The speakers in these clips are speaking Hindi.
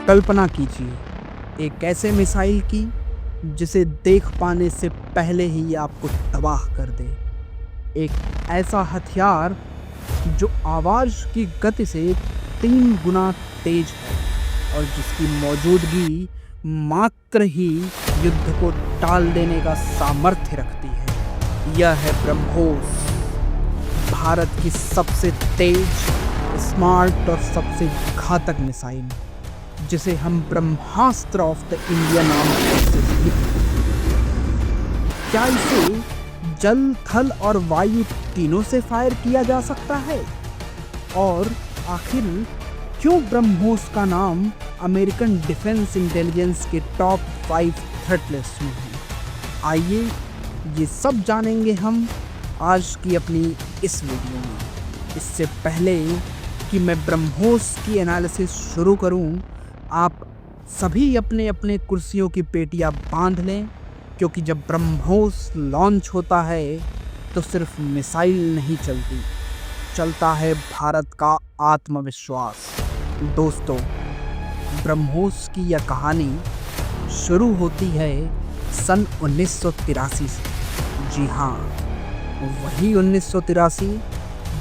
कल्पना कीजिए एक ऐसे मिसाइल की जिसे देख पाने से पहले ही आपको तबाह कर दे। एक ऐसा हथियार जो आवाज़ की गति से 3 गुना तेज है और जिसकी मौजूदगी मात्र ही युद्ध को टाल देने का सामर्थ्य रखती है। यह है ब्रह्मोस, भारत की सबसे तेज, स्मार्ट और सबसे घातक मिसाइल, जिसे हम Brahmastra of the Indian armed forces लिखते हैं। क्या इसे जल, थल और वायु तीनों से फायर किया जा सकता है? और आखिर क्यों ब्रह्मोस का नाम अमेरिकन डिफेंस इंटेलिजेंस के टॉप 5 थ्रेट लिस्ट में है? आइए ये सब जानेंगे हम आज की अपनी इस वीडियो में। इससे पहले कि मैं ब्रह्मोस की एनालिसिस शुरू करूं, आप सभी अपने अपने कुर्सियों की पेटियां बांध लें, क्योंकि जब ब्रह्मोस लॉन्च होता है तो सिर्फ मिसाइल नहीं चलता है भारत का आत्मविश्वास। दोस्तों, ब्रह्मोस की यह कहानी शुरू होती है सन 1983 से। जी हाँ, वही 1983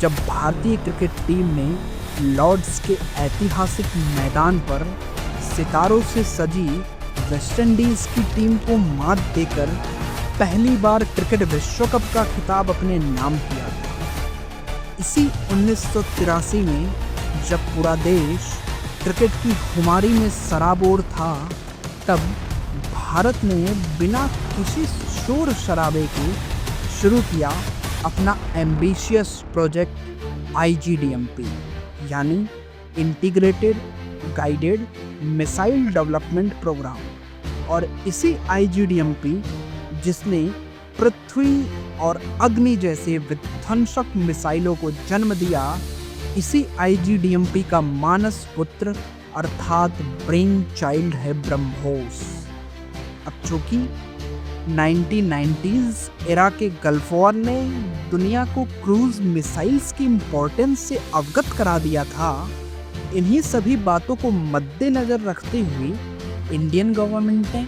जब भारतीय क्रिकेट टीम ने लॉर्ड्स के ऐतिहासिक मैदान पर सितारों से सजी वेस्टइंडीज की टीम को मात देकर पहली बार क्रिकेट विश्व कप का खिताब अपने नाम किया था। इसी 1983 में जब पूरा देश क्रिकेट की खुमारी में सराबोर था, तब भारत ने बिना किसी शोर शराबे के शुरू किया अपना एम्बिशियस प्रोजेक्ट IGDMP, यानी integrated guided missile development program. और इसी IGDMP, जिसने पृथ्वी और अग्नि जैसे विध्वंसक मिसाइलों को जन्म दिया, इसी IGDMP का मानस पुत्र अर्थात ब्रेन चाइल्ड है ब्रह्मोस। अब चूंकि 1990s एरा के गल्फ वॉर ने दुनिया को क्रूज मिसाइल्स की इम्पोर्टेंस से अवगत करा दिया था, इन्हीं सभी बातों को मद्देनजर रखते हुए इंडियन गवर्नमेंट ने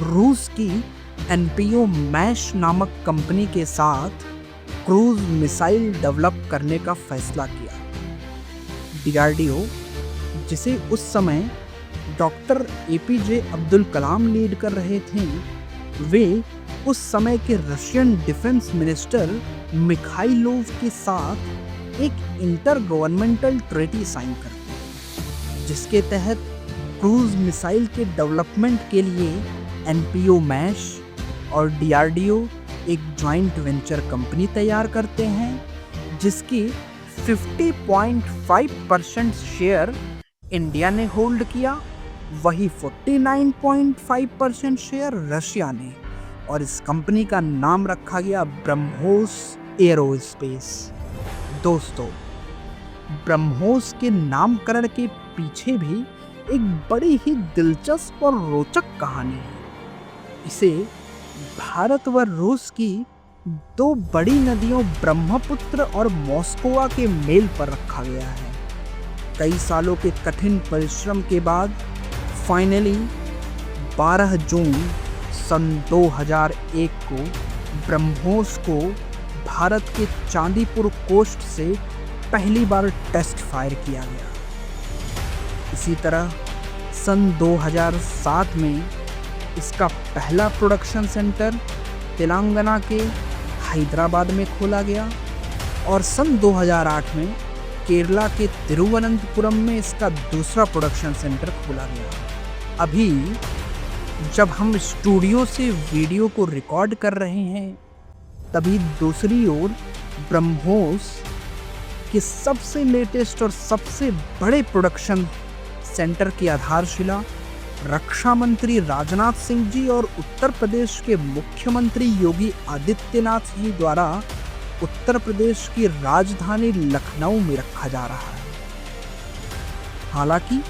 रूस की NPO मैश नामक कंपनी के साथ क्रूज मिसाइल डेवलप करने का फैसला किया। DRDO, जिसे उस समय doctor APJ Abdul Kalam lead कर रहे थे, वे उस समय के रशियन डिफेंस मिनिस्टर मिखाइलोव के साथ एक इंटर गवर्नमेंटल ट्रीटी साइन करते हैं, जिसके तहत क्रूज मिसाइल के डेवलपमेंट के लिए NPO मैश और DRDO एक जॉइंट वेंचर कंपनी तैयार करते हैं, जिसकी 50.5% शेयर इंडिया ने होल्ड किया, वही 49.5% शेयर रशिया ने, और इस कंपनी का नाम रखा गया ब्रह्मोस एरोस्पेस। दोस्तों, ब्रह्मोस के नामकरण के पीछे भी एक बड़ी ही दिलचस्प और रोचक कहानी है। इसे भारत व रूस की 2 बड़ी नदियों ब्रह्मपुत्र और मॉस्कोवा के मेल पर रखा गया है। कई सालों के कठिन परिश्रम के बाद फाइनली 12 जून सन 2001 को ब्रह्मोस को भारत के चांदीपुर कोस्ट से पहली बार टेस्ट फायर किया गया। इसी तरह सन 2007 में इसका पहला प्रोडक्शन सेंटर तेलंगाना के हैदराबाद में खोला गया और सन 2008 में केरला के तिरुवनंतपुरम में इसका दूसरा प्रोडक्शन सेंटर खोला गया। अभी जब हम स्टूडियो से वीडियो को रिकॉर्ड कर रहे हैं, तभी दूसरी ओर ब्रह्मोस के सबसे लेटेस्ट और सबसे बड़े प्रोडक्शन सेंटर की आधारशिला रक्षा मंत्री राजनाथ सिंह जी और उत्तर प्रदेश के मुख्यमंत्री योगी आदित्यनाथ जी द्वारा उत्तर प्रदेश की राजधानी लखनऊ में रखा जा रहा है। हालांकि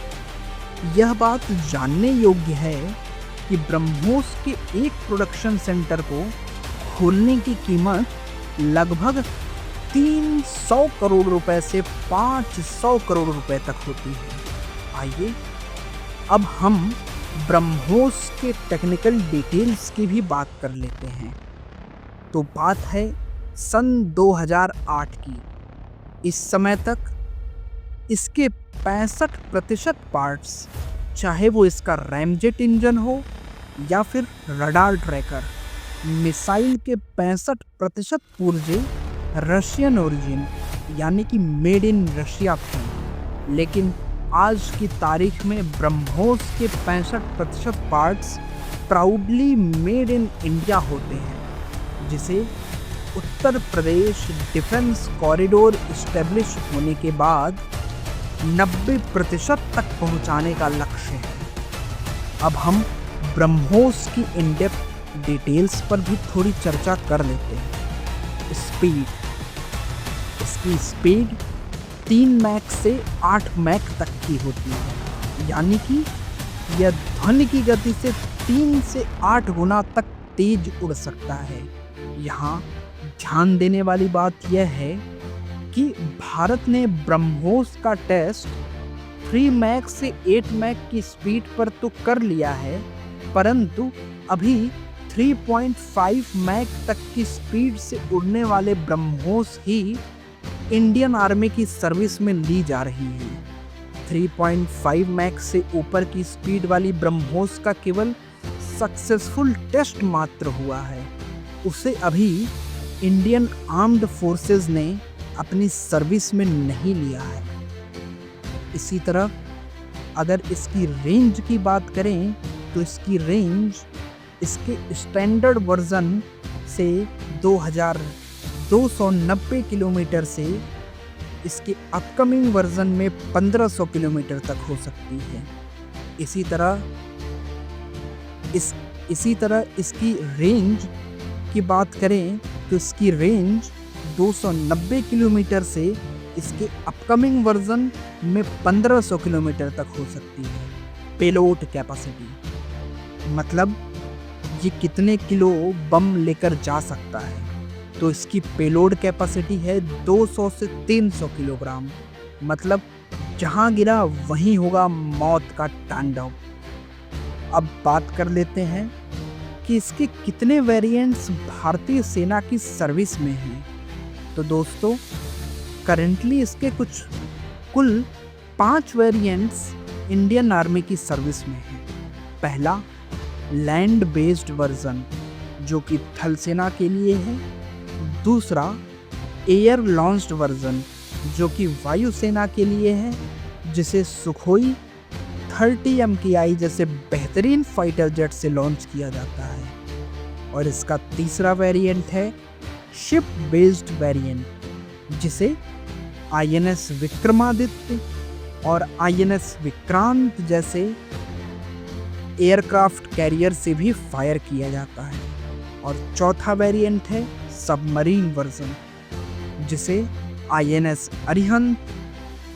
यह बात जानने योग्य है कि ब्रह्मोस के एक प्रोडक्शन सेंटर को खोलने की कीमत लगभग 300 करोड़ रुपए से 500 करोड़ रुपए तक होती है। आइए अब हम ब्रह्मोस के टेक्निकल डिटेल्स की भी बात कर लेते हैं। तो बात है सन 2008 की। इस समय तक इसके 65% पार्ट्स, चाहे वो इसका रैमजेट इंजन हो या फिर रडार ट्रैकर, मिसाइल के 65% पुर्जे रशियन ओरिजिन यानी कि मेड इन रशिया थे। लेकिन आज की तारीख में ब्रह्मोस के 65% parts proudly made in India होते हैं, जिसे Uttar Pradesh defence corridor establish होने के बाद 90% तक पहुंचाने का लक्ष्य है। अब हम ब्रह्मोस की इन डेप्थ डिटेल्स पर भी थोड़ी चर्चा कर लेते हैं। स्पीड, इसकी स्पीड 3 मैक से 8 मैक तक की होती है, यानी कि यह ध्वनि की गति से 3 से 8 गुना तक तेज उड़ सकता है। यहाँ ध्यान देने वाली बात यह है कि भारत ने ब्रह्मोस का टेस्ट 3 मैक से 8 मैक की स्पीड पर तो कर लिया है, परंतु अभी 3.5 मैक तक की स्पीड से उड़ने वाले ब्रह्मोस ही इंडियन आर्मी की सर्विस में ली जा रही है। 3.5 मैक से ऊपर की स्पीड वाली ब्रह्मोस का केवल सक्सेसफुल टेस्ट मात्र हुआ है। उसे अभी इंडियन आर्म्ड फोर्सेस ने अपनी सर्विस में नहीं लिया है। इसी तरह अगर इसकी रेंज की बात करें तो इसकी रेंज इसके स्टैंडर्ड वर्जन से 2290 किलोमीटर से इसके अपकमिंग वर्जन में 1500 किलोमीटर तक हो सकती है। इसी तरह इसकी रेंज की बात करें तो इसकी रेंज 290 किलोमीटर से इसके अपकमिंग वर्जन में 1500 किलोमीटर तक हो सकती है। पेलोड कैपेसिटी मतलब ये कितने किलो बम लेकर जा सकता है, तो इसकी पेलोड कैपेसिटी है 200 से 300 किलोग्राम। मतलब जहाँ गिरा वहीं होगा मौत का तांडव। अब बात कर लेते हैं कि इसके कितने वेरिएंट्स भारतीय सेना की सर्विस में हैं। तो दोस्तों, करेंटली इसके कुल 5 वेरिएंट्स इंडियन आर्मी की सर्विस में हैं। पहला लैंड बेस्ड वर्जन जो कि थल सेना के लिए है। दूसरा एयर लॉन्च्ड वर्जन जो कि वायुसेना के लिए है, जिसे सुखोई 30 MKI जैसे बेहतरीन फाइटर जेट से लॉन्च किया जाता है। और इसका तीसरा वेरिएंट है शिप बेस्ड वेरिएंट, जिसे INS विक्रमादित्य और INS विक्रांत जैसे एयरक्राफ्ट कैरियर से भी फायर किया जाता है। और चौथा वेरिएंट है सबमरीन वर्जन, जिसे INS अरिहंत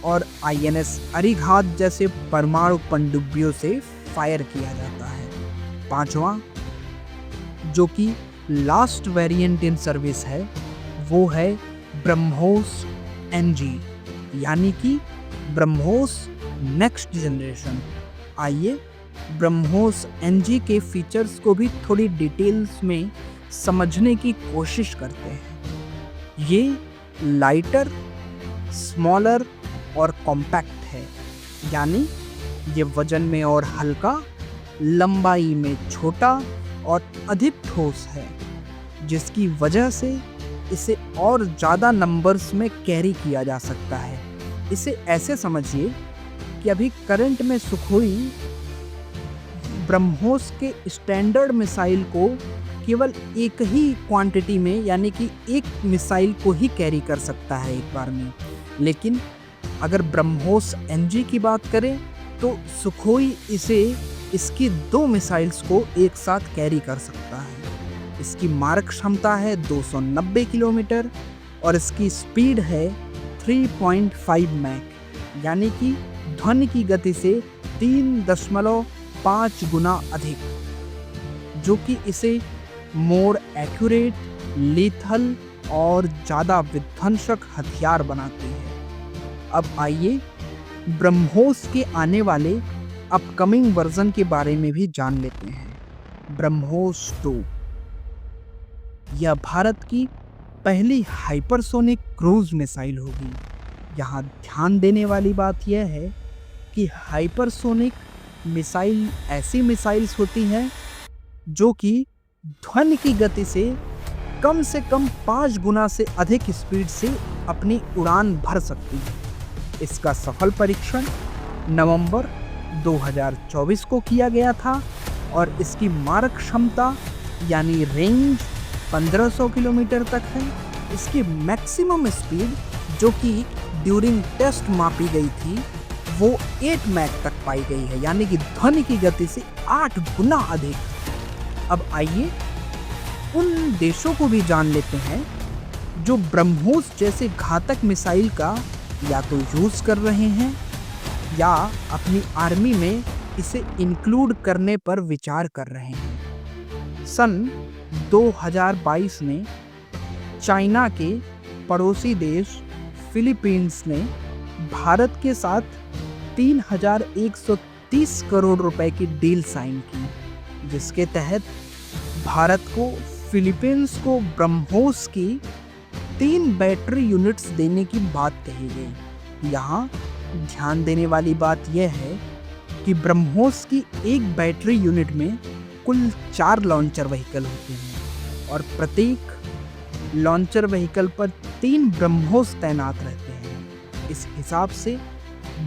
और INS अरिघात जैसे परमाणु पनडुब्बियों से फायर किया जाता है। पांचवा जो कि लास्ट वेरिएंट इन सर्विस है, वो है ब्रह्मोस NG, यानी कि ब्रह्मोस नेक्स्ट जनरेशन। आइए ब्रह्मोस NG के फीचर्स को भी थोड़ी डिटेल्स में समझने की कोशिश करते हैं। ये लाइटर, स्मॉलर और कॉम्पैक्ट है, यानी ये वजन में और हल्का, लंबाई में छोटा और अधिक ठोस है, जिसकी वजह से इसे और ज़्यादा नंबर्स में कैरी किया जा सकता है। इसे ऐसे समझिए कि अभी करंट में सुखोई ब्रह्मोस के स्टैंडर्ड मिसाइल को केवल एक ही क्वांटिटी में, यानी कि एक मिसाइल को ही कैरी कर सकता है एक बार में। लेकिन अगर ब्रह्मोस NG की बात करें तो सुखोई इसकी 2 मिसाइल्स को एक साथ कैरी कर सकता है। इसकी मारक क्षमता है 290 किलोमीटर और इसकी स्पीड है 3.5 मैक, यानी कि ध्वनि की गति से 3.5 गुना अधिक, जो कि इसे मोर एक्यूरेट, लीथल और ज़्यादा विध्वंसक हथियार बनाते हैं। अब आइए ब्रह्मोस के आने वाले अपकमिंग वर्जन के बारे में भी जान लेते हैं। ब्रह्मोस 2 यह भारत की पहली हाइपरसोनिक क्रूज मिसाइल होगी। यहाँ ध्यान देने वाली बात यह है कि हाइपरसोनिक मिसाइल ऐसी मिसाइल्स होती हैं जो कि ध्वनि की गति से कम 5 गुना से अधिक स्पीड से अपनी उड़ान भर सकती है। इसका सफल परीक्षण नवंबर 2024 को किया गया था और इसकी मारक क्षमता यानी रेंज 1500 किलोमीटर तक है। इसकी मैक्सिमम स्पीड जो कि ड्यूरिंग टेस्ट मापी गई थी वो 8 मैक तक पाई गई है, यानी कि ध्वनि की गति से 8 गुना अधिक। अब आइए उन देशों को भी जान लेते हैं जो ब्रह्मोस जैसे घातक मिसाइल का या तो यूज़ कर रहे हैं या अपनी आर्मी में इसे इंक्लूड करने पर विचार कर रहे हैं। सन 2022 में चाइना के पड़ोसी देश फिलीपींस ने भारत के साथ 3,130 करोड़ रुपए की डील साइन की, जिसके तहत भारत को फिलीपींस को ब्रह्मोस की 3 बैटरी यूनिट्स देने की बात कही गई। यहाँ ध्यान देने वाली बात यह है कि ब्रह्मोस की एक बैटरी यूनिट में कुल 4 लॉन्चर व्हीकल होते हैं और प्रत्येक लॉन्चर व्हीकल पर 3 ब्रह्मोस तैनात रहते हैं। इस हिसाब से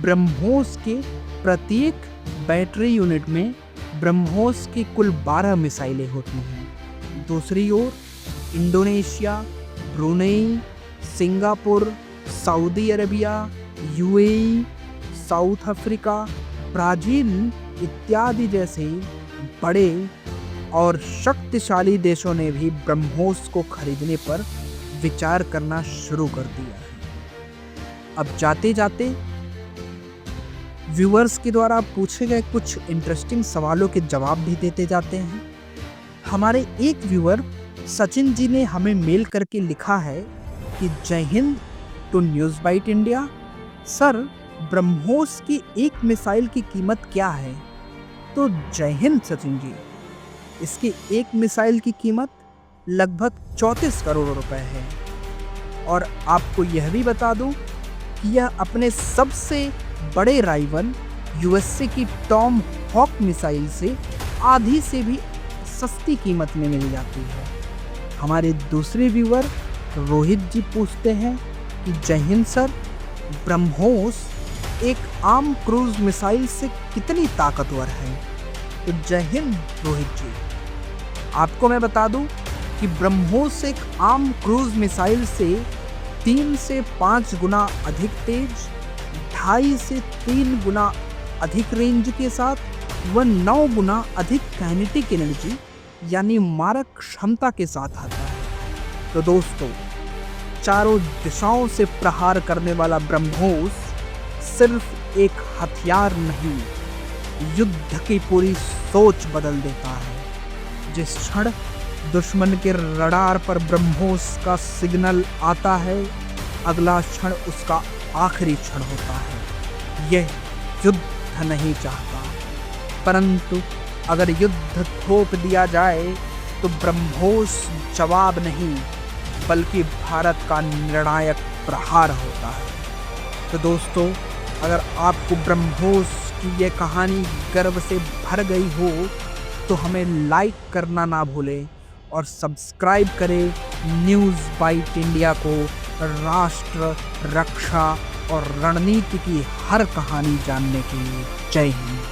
ब्रह्मोस के प्रत्येक बैटरी यूनिट में ब्रह्मोस की कुल 12 मिसाइलें होती हैं। दूसरी ओर Indonesia, Brunei, Singapore, Saudi Arabia, UAE, South Africa, Brazil इत्यादि जैसे बड़े और शक्तिशाली देशों ने भी ब्रह्मोस को खरीदने पर विचार करना शुरू कर दिया है। अब जाते जाते व्यूअर्स के द्वारा पूछे गए कुछ इंटरेस्टिंग सवालों के जवाब भी देते जाते हैं। हमारे एक व्यूअर सचिन जी ने हमें मेल करके लिखा है कि Jai Hind to news byte India. Sir, BrahMos की एक मिसाइल की कीमत क्या है? तो जय हिंद सचिन जी, इसकी एक मिसाइल की कीमत लगभग 34 करोड़ रुपए है। और आपको यह भी बता दूं कि यह अपने सबसे बड़े राइवल यूएसए की टॉम हॉक मिसाइल से आधी से भी सस्ती कीमत में मिल जाती है। हमारे दूसरे व्यूअर रोहित जी पूछते हैं कि जय हिंद सर, ब्रह्मोस एक आम क्रूज मिसाइल से कितनी ताकतवर है? तो जय हिंद रोहित जी, आपको मैं बता दूं कि ब्रह्मोस एक आम क्रूज मिसाइल से 3 से 5 गुना अधिक तेज, 2.5 से 3 गुना अधिक रेंज के साथ वह 9 गुना अधिक काइनेटिक एनर्जी यानी मारक क्षमता के साथ आता है। तो दोस्तों, चारों दिशाओं से प्रहार करने वाला ब्रह्मोस सिर्फ एक हथियार नहीं, युद्ध की पूरी सोच बदल देता है। जिस क्षण दुश्मन के रडार पर ब्रह्मोस का सिग्नल आता है, अगला क्षण उसका आखिरी क्षण होता है। यह युद्ध नहीं चाहता, परंतु अगर युद्ध थोप दिया जाए तो ब्रह्मोस जवाब नहीं बल्कि भारत का निर्णायक प्रहार होता है। तो दोस्तों, अगर आपको ब्रह्मोस की यह कहानी गर्व से भर गई हो तो हमें लाइक करना ना भूलें और सब्सक्राइब करें न्यूज़ बाइट इंडिया को राष्ट्र रक्षा और रणनीति की हर कहानी जानने के लिए। जय हिंद।